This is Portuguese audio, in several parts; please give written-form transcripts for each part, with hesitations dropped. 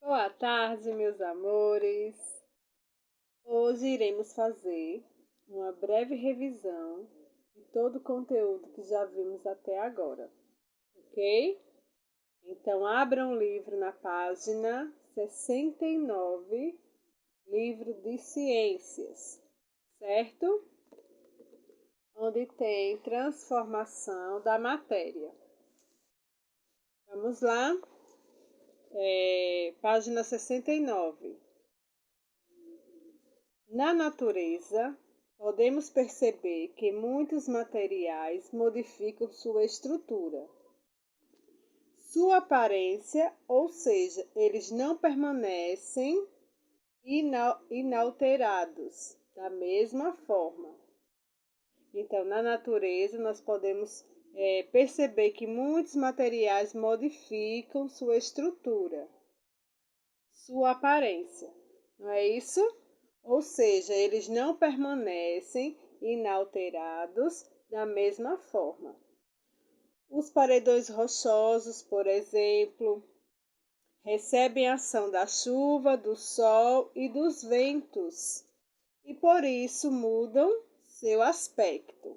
Boa tarde, meus amores. Hoje iremos fazer uma breve revisão de todo o conteúdo que já vimos até agora, ok? Então, abra um livro na página 69, livro de ciências, certo? Onde tem transformação da matéria. Vamos lá? Página 69. Na natureza, podemos perceber que muitos materiais modificam sua estrutura, sua aparência, ou seja, eles não permanecem inalterados da mesma forma. Então, na natureza, nós podemos perceber que muitos materiais modificam sua estrutura, sua aparência, não é isso? Ou seja, eles não permanecem inalterados da mesma forma. Os paredões rochosos, por exemplo, recebem a ação da chuva, do sol e dos ventos, e por isso mudam seu aspecto.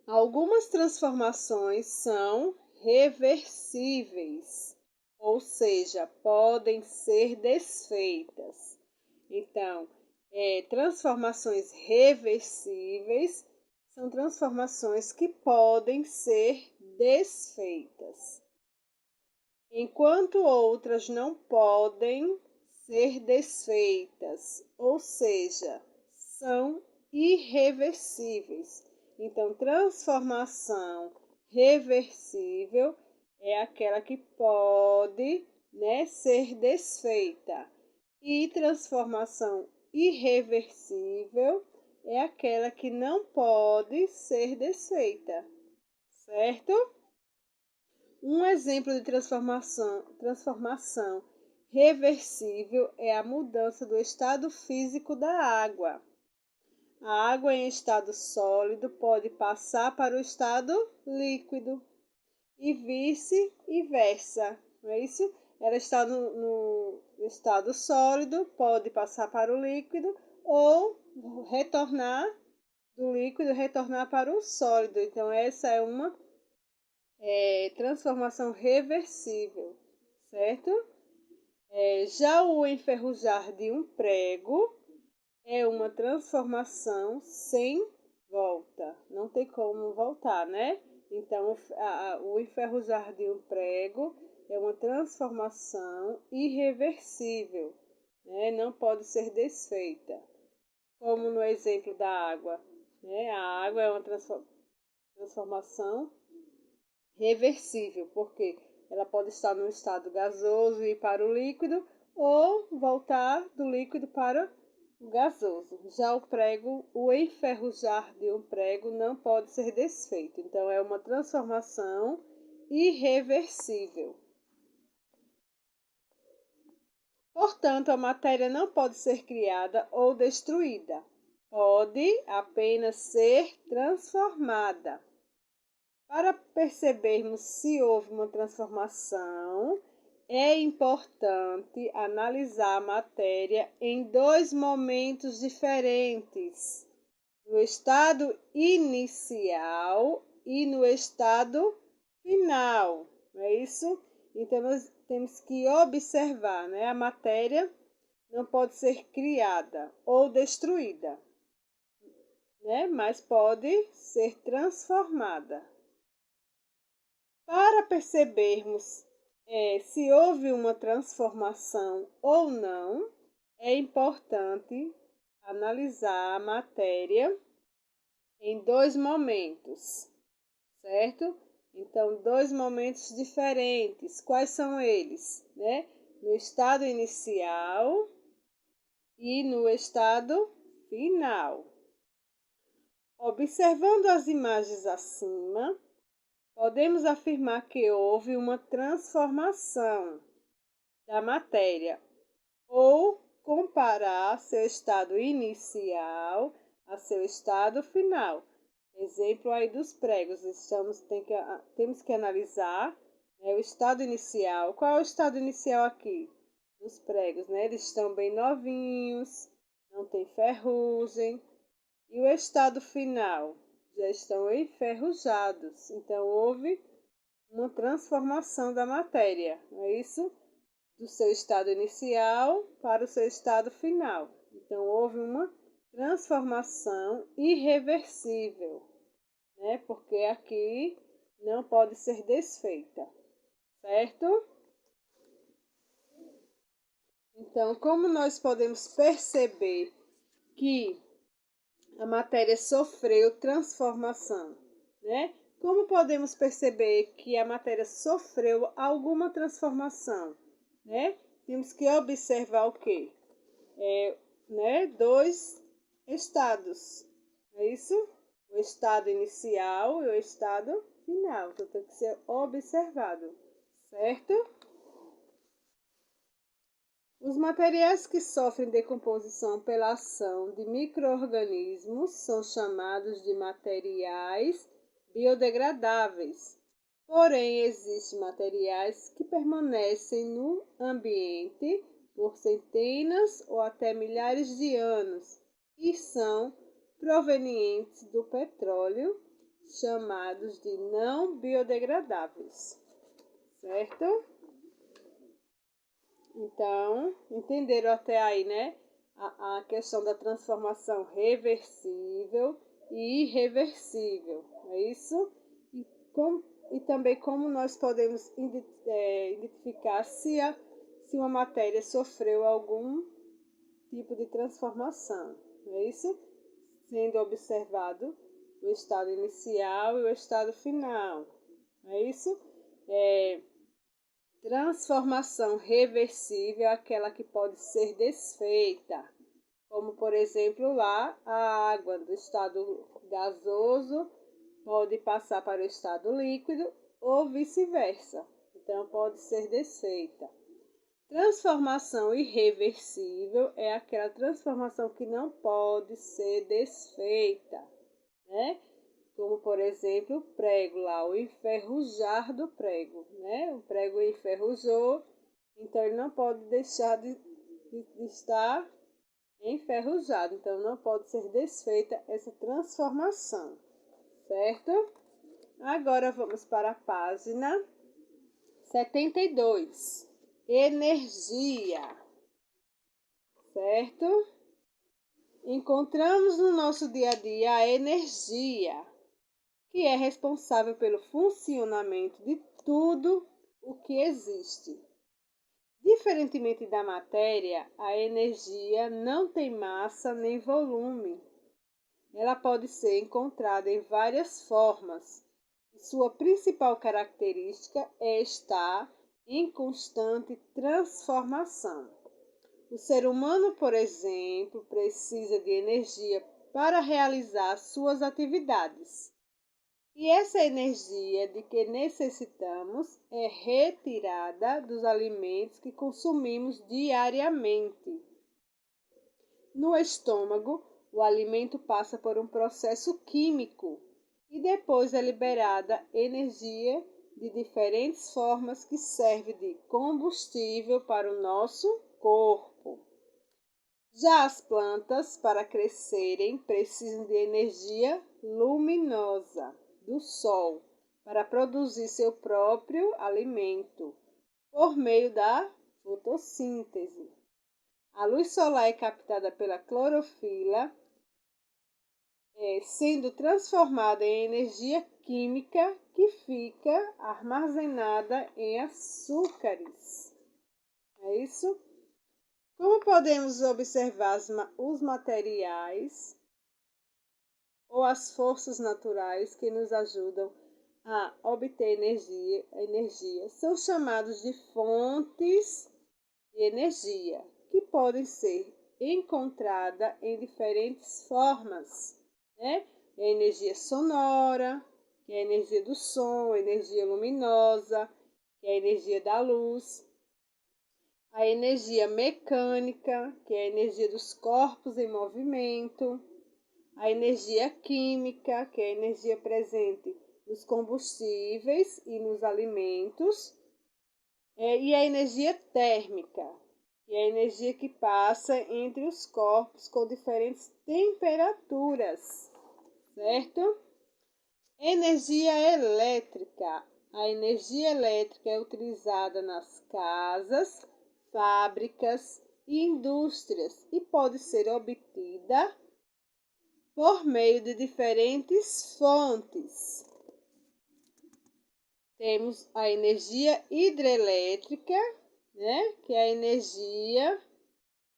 Algumas transformações são reversíveis, ou seja, podem ser desfeitas. Então, transformações reversíveis são transformações que podem ser desfeitas, enquanto outras não podem ser desfeitas, ou seja, são irreversíveis. Então, transformação reversível é aquela que pode, ser desfeita. E transformação irreversível é aquela que não pode ser desfeita, certo? Um exemplo de transformação reversível é a mudança do estado físico da água. A água em estado sólido pode passar para o estado líquido e vice-versa, não é isso? Ela está no estado sólido, pode passar para o líquido ou retornar do líquido, retornar para o sólido. Então, essa é uma transformação reversível, certo? Já o enferrujar de um prego é uma transformação sem volta. Não tem como voltar, né? Então, o enferrujar de um prego é uma transformação irreversível, né? Não pode ser desfeita. Como no exemplo da água, né? A água é uma transformação reversível, porque ela pode estar no estado gasoso e ir para o líquido, ou voltar do líquido para o gasoso. Já o prego, o enferrujar de um prego não pode ser desfeito. Então, é uma transformação irreversível. Portanto, a matéria não pode ser criada ou destruída. Pode apenas ser transformada. Para percebermos se houve uma transformação, é importante analisar a matéria em dois momentos diferentes: no estado inicial e no estado final. Não é isso? Então, nós temos que observar, né? A matéria não pode ser criada ou destruída, né? Mas pode ser transformada. Para percebermos se houve uma transformação ou não, é importante analisar a matéria em dois momentos, certo? Então, dois momentos diferentes. Quais são eles? Né? No estado inicial e no estado final. Observando as imagens acima, podemos afirmar que houve uma transformação da matéria ou comparar seu estado inicial a seu estado final. Exemplo aí dos pregos, temos que analisar, É o estado inicial. Qual é o estado inicial aqui? Dos pregos, né? Eles estão bem novinhos, não tem ferrugem. E o estado final? Já estão enferrujados. Então, houve uma transformação da matéria, não é isso? Do seu estado inicial para o seu estado final. Então, houve uma transformação irreversível, né? Porque aqui não pode ser desfeita, certo? Então, como nós podemos perceber que a matéria sofreu transformação, né? Como podemos perceber que a matéria sofreu alguma transformação, né? Temos que observar o quê? Né? Dois estados, é isso? O estado inicial e o estado final, então tem que ser observado, certo? Os materiais que sofrem decomposição pela ação de micro-organismos são chamados de materiais biodegradáveis. Porém, existem materiais que permanecem no ambiente por centenas ou até milhares de anos e são provenientes do petróleo, chamados de não biodegradáveis, certo? Então, entenderam até aí, né? A questão da transformação reversível e irreversível, é isso? E também como nós podemos identificar se uma matéria sofreu algum tipo de transformação, é isso? Sendo observado o estado inicial e o estado final, é isso? Transformação reversível é aquela que pode ser desfeita, como por exemplo lá a água do estado gasoso pode passar para o estado líquido ou vice-versa. Então pode ser desfeita. Transformação irreversível é aquela transformação que não pode ser desfeita, né? Como, por exemplo, o prego lá, o enferrujar do prego, né? O prego enferrujou, então ele não pode deixar de estar enferrujado, então não pode ser desfeita essa transformação, certo? Agora vamos para a página 72, energia, certo? Encontramos no nosso dia a dia a energia, que é responsável pelo funcionamento de tudo o que existe. Diferentemente da matéria, a energia não tem massa nem volume. Ela pode ser encontrada em várias formas e sua principal característica é estar em constante transformação. O ser humano, por exemplo, precisa de energia para realizar suas atividades. E essa energia de que necessitamos é retirada dos alimentos que consumimos diariamente. No estômago, o alimento passa por um processo químico e depois é liberada energia de diferentes formas que serve de combustível para o nosso corpo. Já as plantas, para crescerem, precisam de energia luminosa do sol para produzir seu próprio alimento por meio da fotossíntese. A luz solar é captada pela clorofila, sendo transformada em energia química que fica armazenada em açúcares. É isso? Como podemos observar os materiais ou as forças naturais que nos ajudam a obter energia são chamados de fontes de energia, que podem ser encontradas em diferentes formas, né? A energia sonora, que é a energia do som, a energia luminosa, que é a energia da luz, a energia mecânica, que é a energia dos corpos em movimento, a energia química, que é a energia presente dos combustíveis e nos alimentos, e a energia térmica, que é a energia que passa entre os corpos com diferentes temperaturas, certo? Energia elétrica. A energia elétrica é utilizada nas casas, fábricas e indústrias e pode ser obtida por meio de diferentes fontes. Temos a energia hidrelétrica, né? Que a energia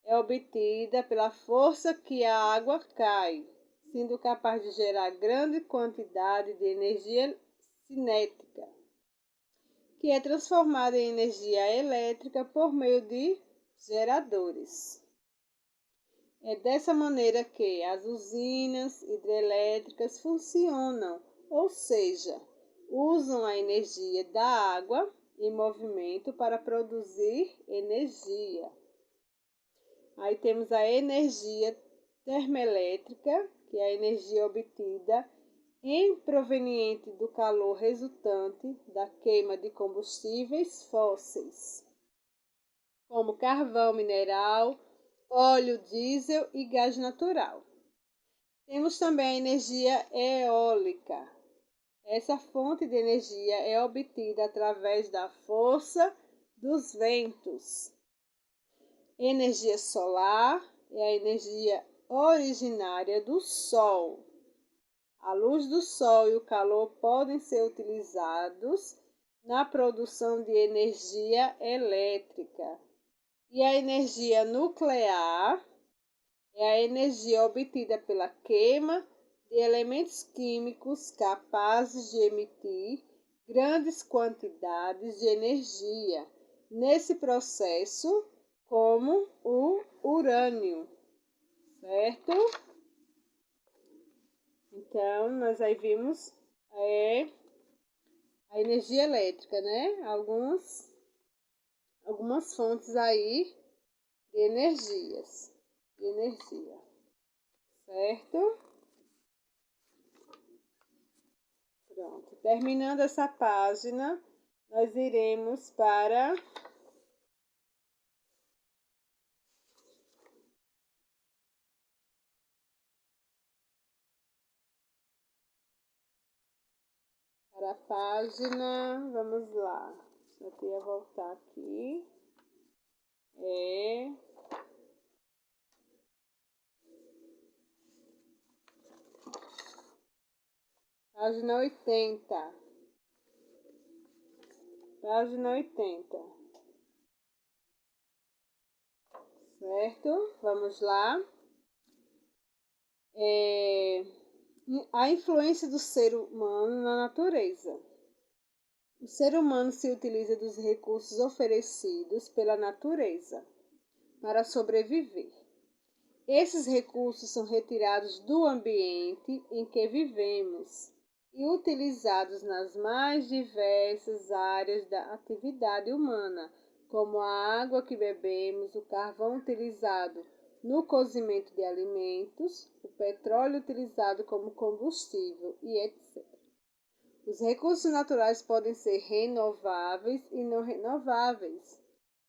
é obtida pela força que a água cai, sendo capaz de gerar grande quantidade de energia cinética, que é transformada em energia elétrica por meio de geradores. É dessa maneira que as usinas hidrelétricas funcionam, ou seja, usam a energia da água em movimento para produzir energia. Aí temos a energia termoelétrica, que é a energia obtida proveniente do calor resultante da queima de combustíveis fósseis, como carvão mineral, óleo diesel e gás natural. Temos também a energia eólica. Essa fonte de energia é obtida através da força dos ventos. Energia solar é a energia originária do Sol. A luz do Sol e o calor podem ser utilizados na produção de energia elétrica. E a energia nuclear é a energia obtida pela queima de elementos químicos capazes de emitir grandes quantidades de energia. Nesse processo, como o urânio, certo? Então, nós aí vimos a energia elétrica, né? Algumas fontes aí de energia, certo? Pronto. Terminando essa página, nós iremos para a página, vamos lá. Só queria voltar aqui. Página 80. Página 80. Certo? Vamos lá. A influência do ser humano na natureza. O ser humano se utiliza dos recursos oferecidos pela natureza para sobreviver. Esses recursos são retirados do ambiente em que vivemos e utilizados nas mais diversas áreas da atividade humana, como a água que bebemos, o carvão utilizado no cozimento de alimentos, o petróleo utilizado como combustível e etc. Os recursos naturais podem ser renováveis e não renováveis.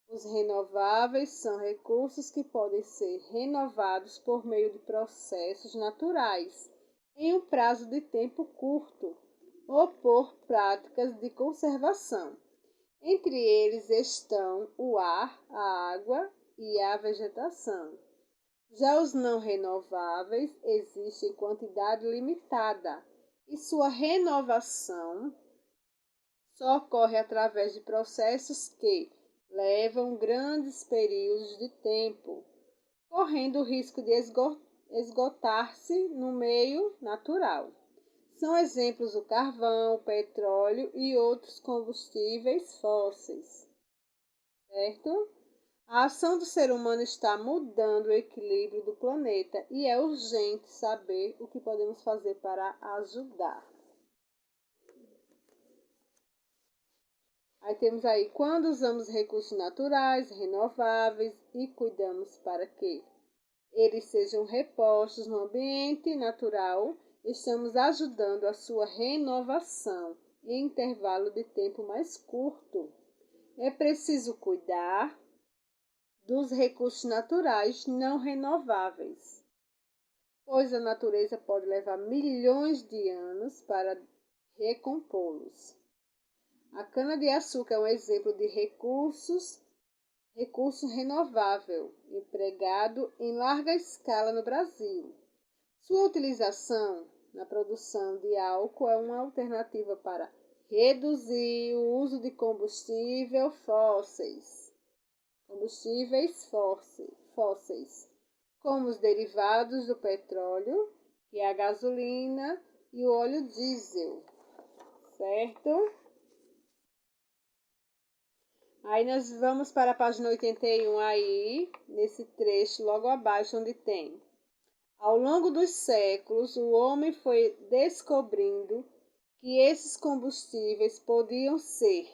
Os renováveis são recursos que podem ser renovados por meio de processos naturais, em um prazo de tempo curto, ou por práticas de conservação. Entre eles estão o ar, a água e a vegetação. Já os não renováveis existem em quantidade limitada e sua renovação só ocorre através de processos que levam grandes períodos de tempo, correndo o risco de esgotar-se no meio natural. São exemplos o carvão, o petróleo e outros combustíveis fósseis, certo? A ação do ser humano está mudando o equilíbrio do planeta e é urgente saber o que podemos fazer para ajudar. Aí temos aí, quando usamos recursos naturais, renováveis e cuidamos para que eles sejam repostos no ambiente natural, estamos ajudando a sua renovação em intervalo de tempo mais curto. É preciso cuidar dos recursos naturais não renováveis, pois a natureza pode levar milhões de anos para recompô-los. A cana-de-açúcar é um exemplo de recurso renovável, empregado em larga escala no Brasil. Sua utilização na produção de álcool é uma alternativa para reduzir o uso de combustíveis fósseis, como os derivados do petróleo, que é a gasolina e o óleo diesel, certo? Aí nós vamos para a página 81 aí, nesse trecho logo abaixo onde tem: ao longo dos séculos, o homem foi descobrindo que esses combustíveis podiam ser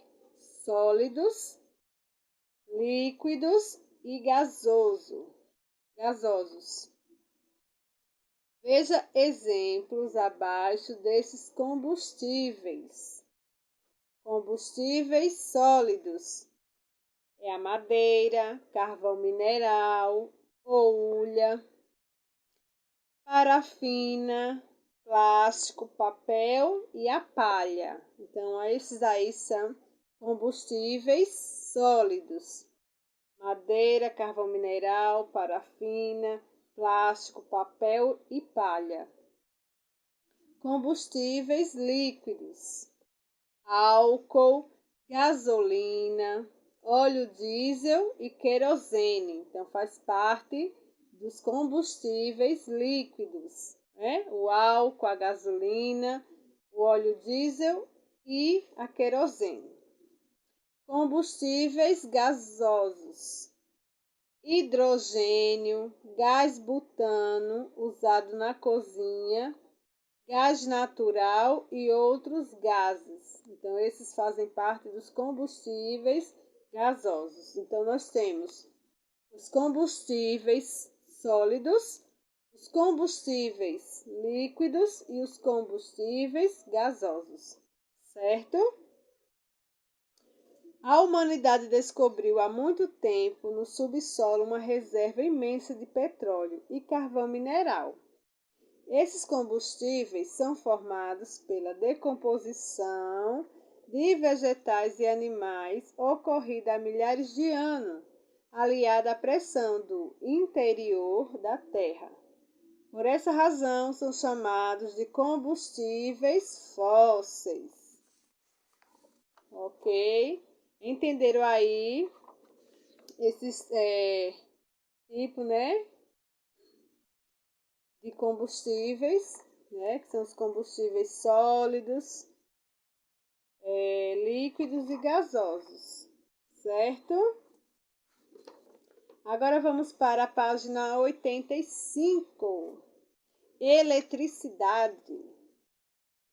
sólidos, líquidos e gasosos. Veja exemplos abaixo desses combustíveis. Combustíveis sólidos é a madeira, carvão mineral, folha, parafina, plástico, papel e a palha. Então, esses aí são combustíveis sólidos: madeira, carvão mineral, parafina, plástico, papel e palha. Combustíveis líquidos: álcool, gasolina, óleo diesel e querosene. Então, faz parte dos combustíveis líquidos, né? O álcool, a gasolina, o óleo diesel e a querosene. Combustíveis gasosos: hidrogênio, gás butano usado na cozinha, gás natural e outros gases. Então, esses fazem parte dos combustíveis gasosos. Então, nós temos os combustíveis sólidos, os combustíveis líquidos e os combustíveis gasosos, certo? A humanidade descobriu há muito tempo no subsolo uma reserva imensa de petróleo e carvão mineral. Esses combustíveis são formados pela decomposição de vegetais e animais ocorrida há milhares de anos, aliada à pressão do interior da Terra. Por essa razão, são chamados de combustíveis fósseis. Ok? Entenderam aí esses tipos, né, de combustíveis, né, que são os combustíveis sólidos, líquidos e gasosos, certo? Agora vamos para a página 85, eletricidade,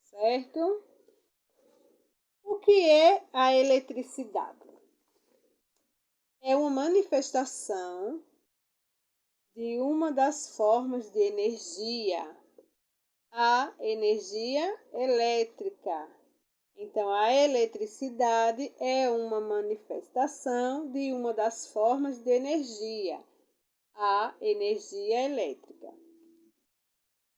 certo? O que é a eletricidade? É uma manifestação de uma das formas de energia, a energia elétrica. Então, a eletricidade é uma manifestação de uma das formas de energia, a energia elétrica.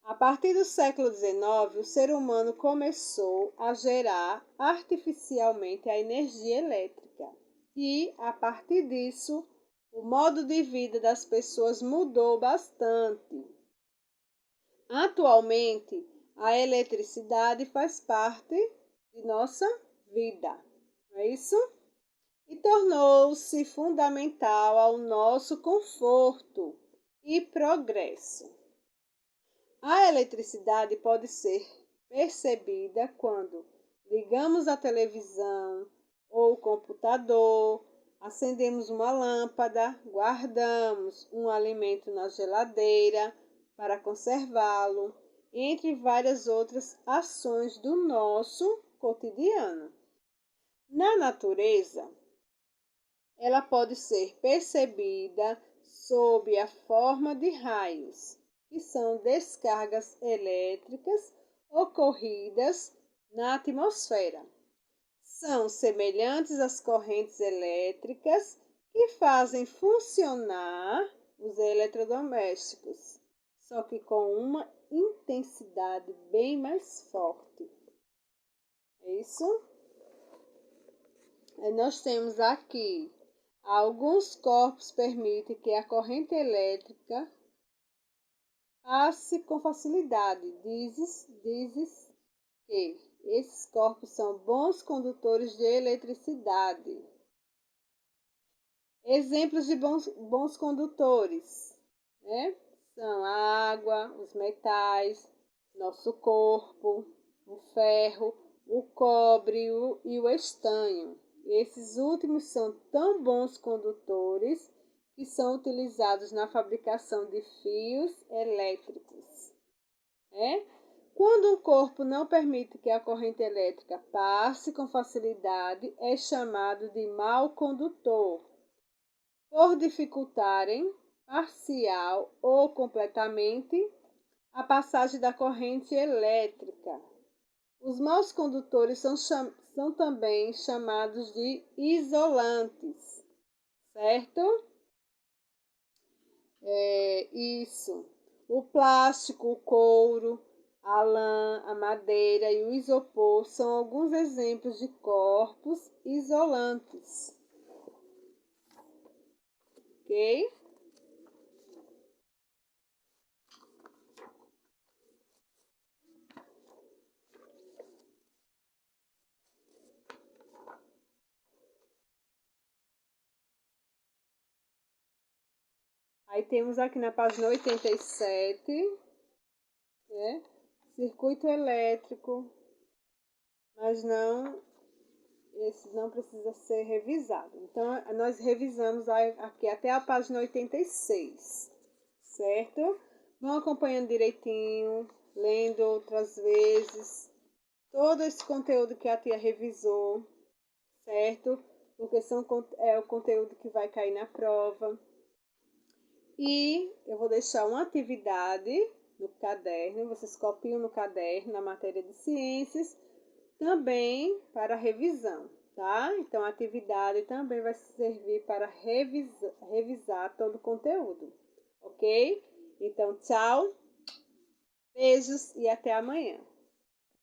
A partir do século XIX, o ser humano começou a gerar artificialmente a energia elétrica e, a partir disso, o modo de vida das pessoas mudou bastante. Atualmente, a eletricidade faz parte de nossa vida, não é isso? E tornou-se fundamental ao nosso conforto e progresso. A eletricidade pode ser percebida quando ligamos a televisão ou o computador, acendemos uma lâmpada, guardamos um alimento na geladeira para conservá-lo, entre várias outras ações do nosso cotidiano. Na natureza, ela pode ser percebida sob a forma de raios que são descargas elétricas ocorridas na atmosfera. São semelhantes às correntes elétricas que fazem funcionar os eletrodomésticos, só que com uma intensidade bem mais forte. É isso? Aí nós temos aqui alguns corpos permitem que a corrente elétrica passe com facilidade. Dizes que esses corpos são bons condutores de eletricidade. Exemplos de bons condutores, né? São a água, os metais, nosso corpo, o ferro, o cobre e o estanho. Esses últimos são tão bons condutores que são utilizados na fabricação de fios elétricos. Né? Quando um corpo não permite que a corrente elétrica passe com facilidade, é chamado de mau condutor. Por dificultarem parcial ou completamente a passagem da corrente elétrica. Os maus condutores são também chamados de isolantes, certo? Isso. O plástico, o couro, a lã, a madeira e o isopor são alguns exemplos de corpos isolantes. Ok? Aí temos aqui na página 87, né? Circuito elétrico, mas esse não precisa ser revisado. Então, nós revisamos aqui até a página 86, certo? Vão acompanhando direitinho, lendo outras vezes, todo esse conteúdo que a tia revisou, certo? Porque é o conteúdo que vai cair na prova. E eu vou deixar uma atividade no caderno, vocês copiam no caderno, na matéria de ciências, também para revisão, tá? Então, a atividade também vai servir para revisar todo o conteúdo, ok? Então, tchau, beijos e até amanhã.